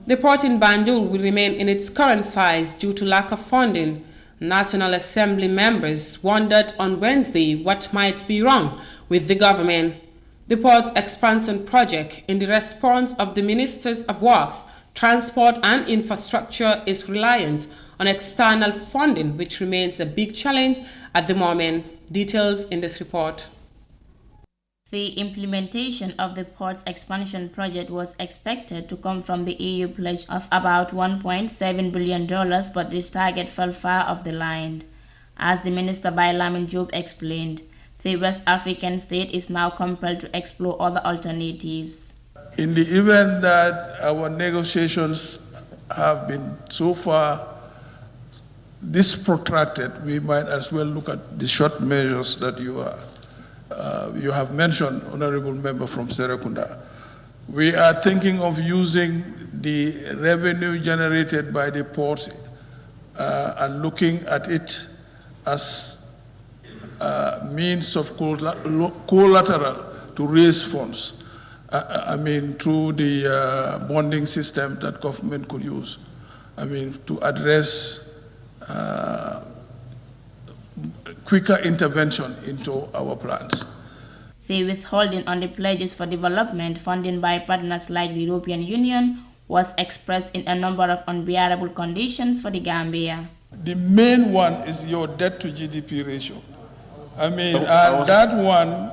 The port in Banjul will remain in its current size due to lack of funding. National Assembly members wondered on Wednesday what might be wrong with the government. The port's expansion project, in the response of the Ministers of Works, Transport and Infrastructure, is reliant on external funding, which remains a big challenge at the moment. Details in this report. The implementation of the port's expansion project was expected to come from the EU pledge of about $1.7 billion, but this target fell far off the line. As the Minister Lamin Job explained, the West African state is now compelled to explore other alternatives. In the event that our negotiations have been so far this protracted, we might as well look at the short measures that you have mentioned, Honorable Member from Serekunda. We are thinking of using the revenue generated by the ports and looking at it as a means of collateral to raise funds. Through the bonding system that government could use. To address quicker intervention into our plans. The withholding on the pledges for development funding by partners like the European Union was expressed in a number of unbearable conditions for the Gambia. The main one is your debt to GDP ratio. That one,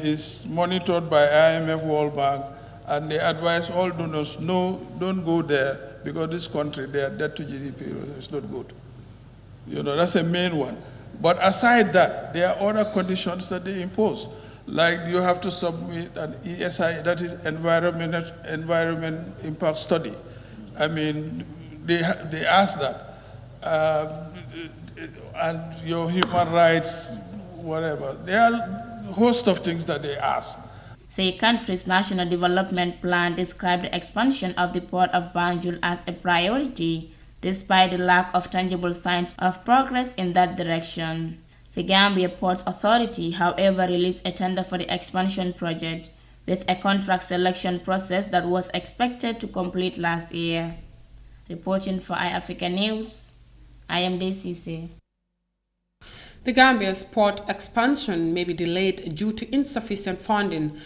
is monitored by IMF, World Bank, and they advise all donors, no, don't go there because this country, their debt to GDP is not good. That's the main one. But aside that, there are other conditions that they impose. Like you have to submit an ESI, that is environment impact study. They ask that. And your human rights, whatever. There are a host of things that they ask. The country's national development plan described the expansion of the port of Banjul as a priority, despite the lack of tangible signs of progress in that direction. The Gambia Ports Authority, however, released a tender for the expansion project, with a contract selection process that was expected to complete last year. Reporting for iAfrica News, I am DCC. The Gambia's port expansion may be delayed due to insufficient funding,